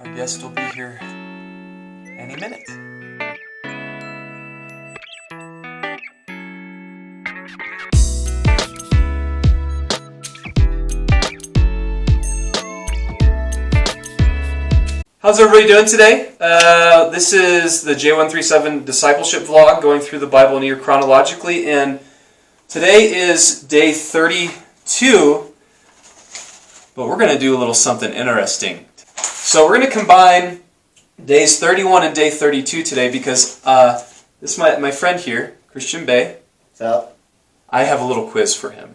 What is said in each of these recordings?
Our guest will be here any minute. How's everybody doing today? This is the J137 discipleship vlog going through the Bible in a year chronologically, and today is day 32, but we're going to do a little something interesting. So we're going to combine days 31 and day 32 today because this is my friend here, Christian Beh. What's up? I have a little quiz for him.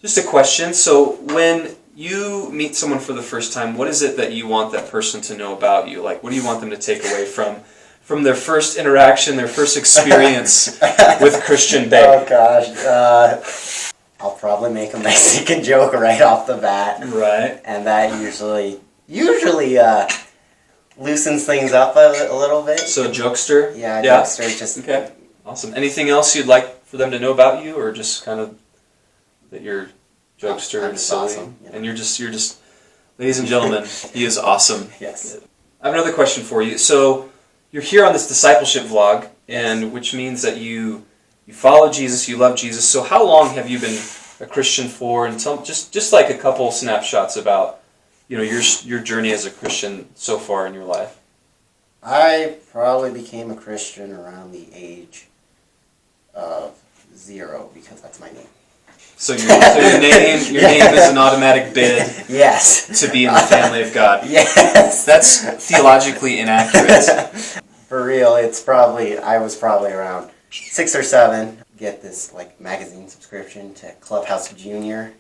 Just a question. So when you meet someone for the first time, what is it that you want that person to know about you? Like, what do you want them to take away from their first interaction, their first experience with Christian Beh? Oh gosh, I'll probably make a Mexican joke right off the bat. Right. And that usually loosens things up a little bit. So jokester? Yeah, jokester. Just okay. Awesome. Anything else you'd like for them to know about you, or just kind of that you're jokester and silly? Awesome, yeah. And you're just, ladies and gentlemen, he is awesome. Yes. I have another question for you. So you're here on this discipleship vlog, and which means that you follow Jesus, you love Jesus. So how long have you been a Christian for? And tell just like a couple snapshots about your journey as a Christian so far in your life. I probably became a Christian around the age of 0 because that's my name. So your name is an automatic bid. Yes. To be in the family of God. Yes. That's theologically inaccurate. For real, I was probably around 6 or 7. Get this magazine subscription to Clubhouse Junior.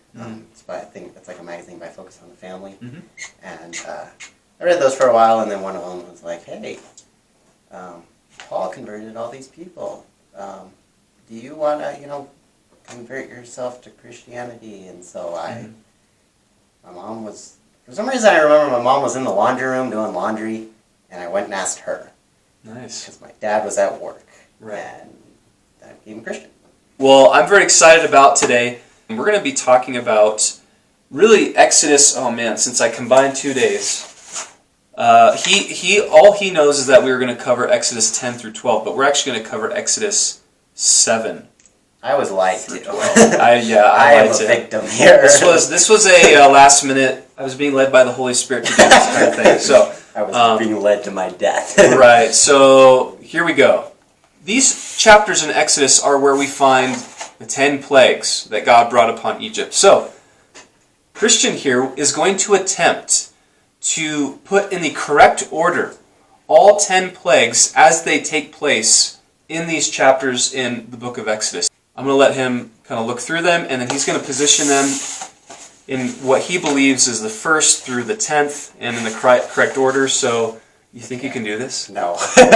I think it's like a magazine by Focus on the Family. Mm-hmm. And I read those for a while, and then one of them was like, "Hey, Paul converted all these people. Do you want to, convert yourself to Christianity?" And so my mom was, for some reason I remember my mom was in the laundry room doing laundry, and I went and asked her. Nice. Because my dad was at work. Right. And I became a Christian. Well, I'm very excited about today. We're going to be talking about really Exodus. Oh man, since I combined 2 days. All he knows is that we were going to cover Exodus 10 through 12, but we're actually going to cover Exodus 7. I was lied to. I am a victim here. This was a last minute. I was being led by the Holy Spirit to do this kind of thing. So I was being led to my death. Right. So here we go. These chapters in Exodus are where we find the 10 plagues that God brought upon Egypt. So Christian here is going to attempt to put in the correct order all 10 plagues as they take place in these chapters in the book of Exodus. I'm going to let him kind of look through them, and then he's going to position them in what he believes is the 1st through the 10th and in the correct order. So you think you can do this? No. No.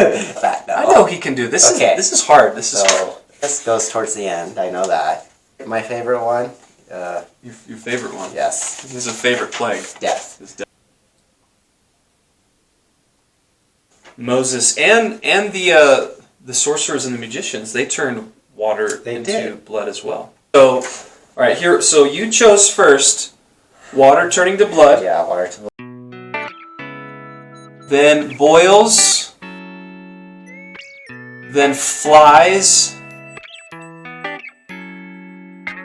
I know he can do this. Okay. This is hard. This goes towards the end. I know that. My favorite one. Your favorite one? Yes. This is a favorite plague. Death. Moses and the sorcerers and the magicians, they turned water into blood as well. So, all right, here. So you chose first water turning to blood. Yeah, water to blood. Then boils. Then flies.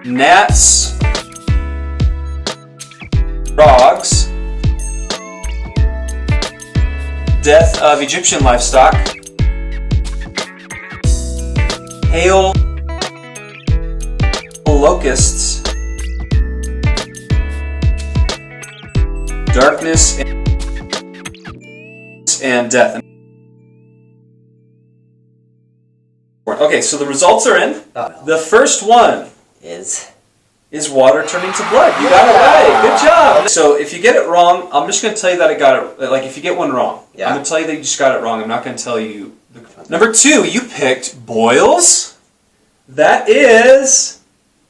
Gnats. Frogs. Death of Egyptian livestock. Hail. Locusts. Darkness and death. Okay, so the results are in. The first one is water turning to blood. You got it right. Good job. So if you get it wrong, I'm just going to tell you that I got it. Like if you get one wrong, I'm going to tell you that you just got it wrong. I'm not going to tell you. Number 2, you picked boils. That is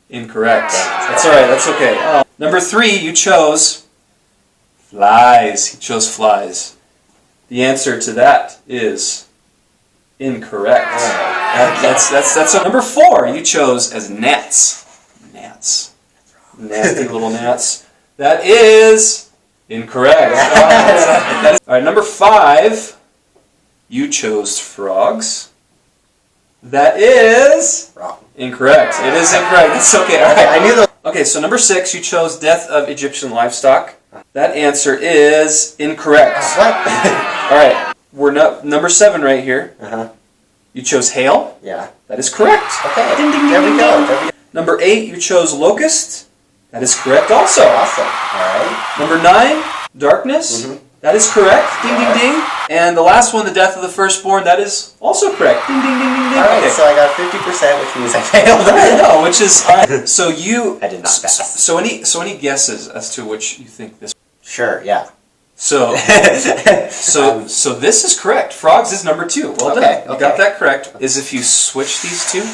incorrect. That's all right. That's okay. Number 3, you chose flies. He chose flies. The answer to that is incorrect. That's number 4. You chose as gnats. Nasty little gnats. That is Incorrect. All right, number 5. You chose frogs. That is Wrong. incorrect. It is incorrect. It's okay. All Okay, right. I knew those. Okay, so number 6, you chose death of Egyptian livestock. That answer is incorrect. What? All right, we're number 7 right here. You chose hail. Yeah. That is correct. Okay. Ding, ding, ding, There we ding, go. ding. There we go. Number 8, you chose locust. That is correct also. Awesome. All right. Number 9, darkness. That is correct. Ding, ding, ding. And the last one, the death of the firstborn. That is also correct. Ding, ding, ding, ding, ding. All right. Okay. So I got 50%, which means I failed. I know, which is so you. I did not pass. So any guesses as to which you think this? Sure. Yeah. So so this is correct. Frogs is number 2. Well done. You got that correct. Is if you switch these two.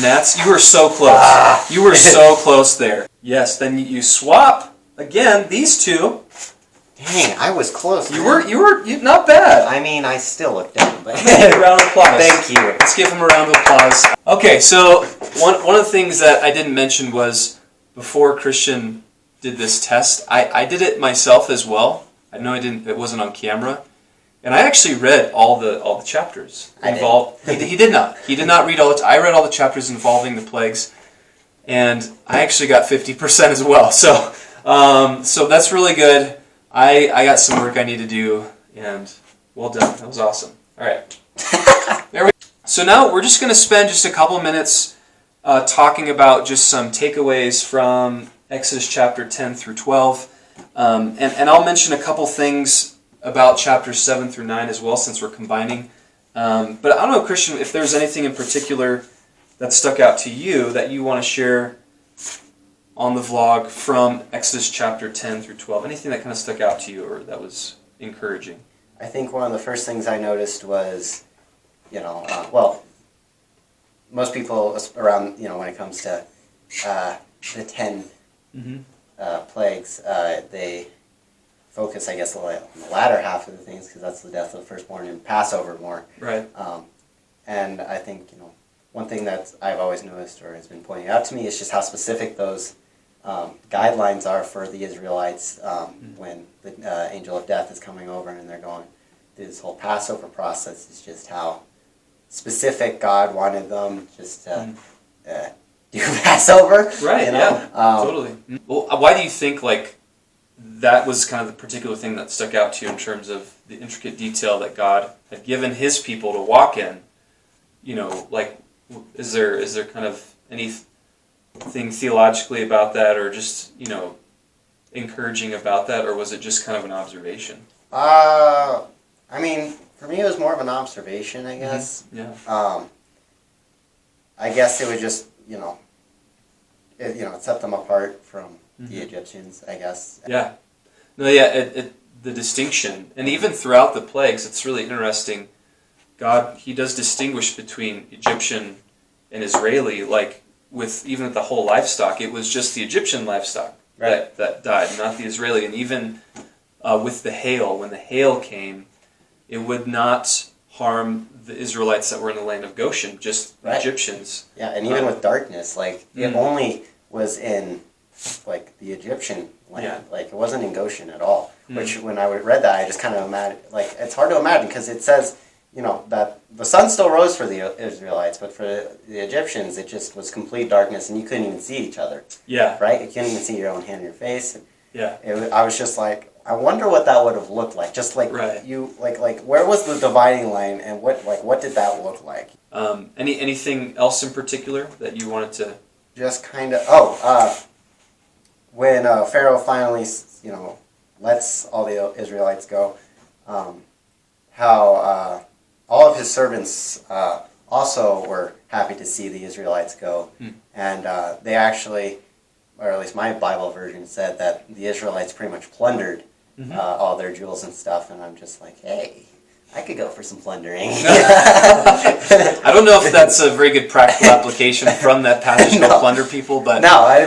Gnats, you were so close. You were so close there. Yes. Then you swap again these two. Dang, I was close. You were not bad. I mean, I still looked down, but A round of applause. thank you. Let's give him a round of applause. Okay, so one of the things that I didn't mention was before Christian did this test, I did it myself as well. I know it wasn't on camera, and I actually read all the chapters involved. He did not. He did not read all the. I read all the chapters involving the plagues, and I actually got 50% as well. So that's really good. I got some work I need to do, and well done. That was awesome. All right. There we go. So now we're just going to spend just a couple of minutes talking about just some takeaways from Exodus chapter 10 through 12. And I'll mention a couple things about chapters 7 through 9 as well, since we're combining. But I don't know, Christian, if there's anything in particular that stuck out to you that you want to share on the vlog from Exodus chapter 10 through 12. Anything that kind of stuck out to you or that was encouraging? I think one of the first things I noticed was, well, most people around, when it comes to the 10 plagues, they focus, I guess, on the latter half of the things because that's the death of the firstborn and Passover more. Right. And I think, one thing that I've always noticed or has been pointing out to me is just how specific those guidelines are for the Israelites when the angel of death is coming over and they're going through this whole Passover process. It's just how specific God wanted them just to do Passover. Right, yeah, totally. Well, why do you think that was kind of the particular thing that stuck out to you in terms of the intricate detail that God had given His people to walk in? Is there kind of anything theologically about that, or just encouraging about that, or was it just kind of an observation? I mean, for me, it was more of an observation, I guess. Yeah. I guess it would just it set them apart from the Egyptians, I guess. Yeah. No, yeah. The distinction, and even throughout the plagues, it's really interesting. God, He does distinguish between Egyptian and Israeli, with the whole livestock. It was just the Egyptian livestock that died, not the Israeli. And even with the hail, when the hail came, it would not harm the Israelites that were in the land of Goshen, just the Egyptians. Yeah, and even with darkness, it only was in the Egyptian land. Yeah. It wasn't in Goshen at all. Which, when I read that, I just kind of imagined, it's hard to imagine because it says, that the sun still rose for the Israelites, but for the Egyptians, it just was complete darkness, and you couldn't even see each other. Yeah. Right? You couldn't even see your own hand in your face. Yeah. I was just I wonder what that would have looked like. Just where was the dividing line, and what did that look like? Anything else in particular that you wanted to? Just kind of. When Pharaoh finally, lets all the Israelites go, how all of his servants also were happy to see the Israelites go, and they actually, or at least my Bible version said that the Israelites pretty much plundered all their jewels and stuff, and I'm just like, hey, I could go for some plundering. I don't know if that's a very good practical application from that passage to plunder people, but I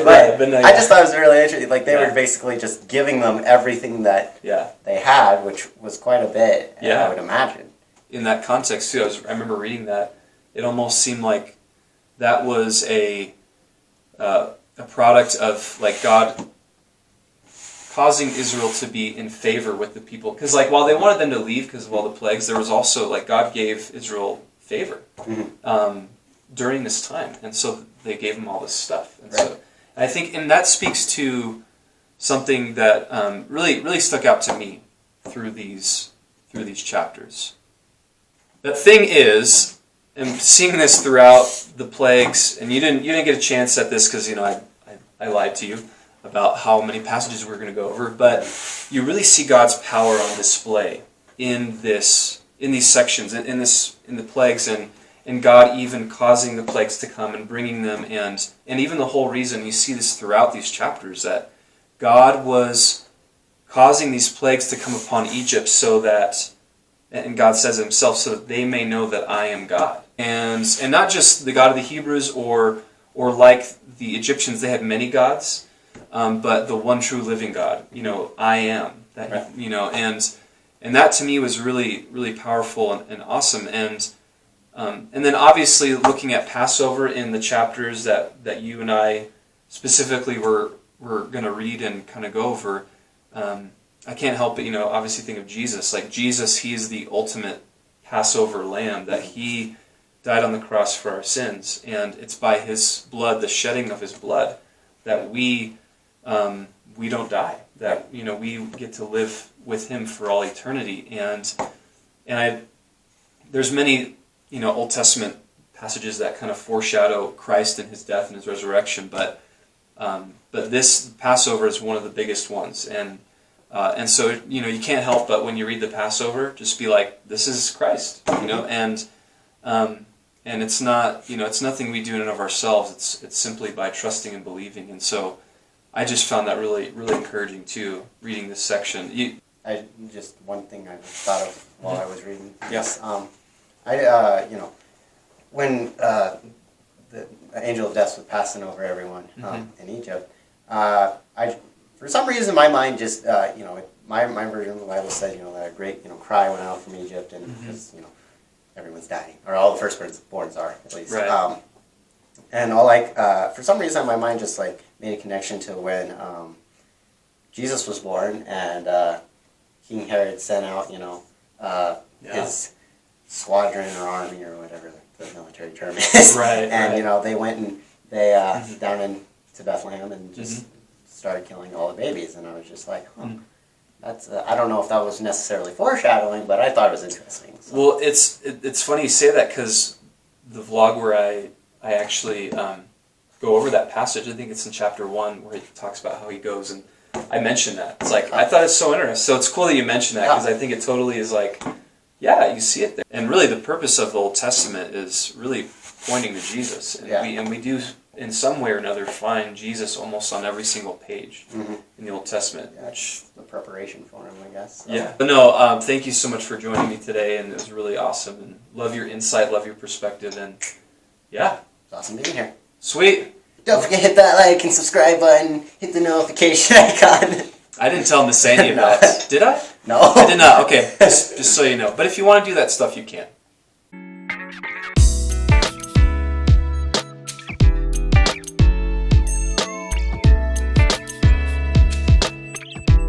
just thought it was really interesting. They were basically just giving them everything that they had, which was quite a bit, I would imagine. In that context too, I remember reading that. It almost seemed like that was a product of God causing Israel to be in favor with the people. Because like while they wanted them to leave because of all the plagues, there was also like God gave Israel favor during this time, and so they gave them all this stuff. And so I think, and that speaks to something that really stuck out to me through these chapters. The thing is, and seeing this throughout the plagues, and you didn't get a chance at this because I lied to you about how many passages we're going to go over, but you really see God's power on display in these sections, in the plagues, and God even causing the plagues to come and bringing them, and even the whole reason you see this throughout these chapters, that God was causing these plagues to come upon Egypt so that, and God says himself, so that they may know that I am God. And not just the God of the Hebrews or like the Egyptians, they had many gods, but the one true living God, I am. That, and that to me was really, really powerful and awesome. And then obviously looking at Passover in the chapters that you and I specifically were going to read and kind of go over, I can't help but, obviously think of Jesus. Like Jesus, he is the ultimate Passover lamb, that he died on the cross for our sins. And it's by his blood, the shedding of his blood, that we don't die. That, we get to live with him for all eternity. And there's many, Old Testament passages that kind of foreshadow Christ and his death and his resurrection. But this Passover is one of the biggest ones. And so, you can't help but when you read the Passover, just be like, this is Christ, and it's not, it's nothing we do in and of ourselves. It's simply by trusting and believing. And so I just found that really, really encouraging too, reading this section. Just one thing I thought of while I was reading. Yes. When the angel of death was passing over everyone in Egypt, for some reason my mind just, my version of the Bible said, that a great, cry went out from Egypt, and because, everyone's dying, or all the firstborns are, at least. Right. And for some reason my mind just made a connection to when Jesus was born, and King Herod sent out, his squadron or army or whatever the military term is. Right. And they went and they down into Bethlehem and just started killing all the babies, and I was just like, that's I don't know if that was necessarily foreshadowing, but I thought it was interesting. So. Well, it's funny you say that, because the vlog where I actually go over that passage, I think it's in chapter 1 where he talks about how he goes, and I mentioned that. It's like, I thought it's so interesting. So it's cool that you mentioned that, because I think it totally is you see it there. And really the purpose of the Old Testament is really pointing to Jesus. And we do, in some way or another, find Jesus almost on every single page in the Old Testament. Yeah, it's the preparation for him, I guess. So. Yeah. But no, thank you so much for joining me today, and it was really awesome. And love your insight, love your perspective, and yeah. It's awesome being here. Sweet. Don't forget to hit that like and subscribe button, hit the notification icon. I didn't tell him to say any of that. Did I? No. I did not. Okay, just so you know. But if you want to do that stuff, you can.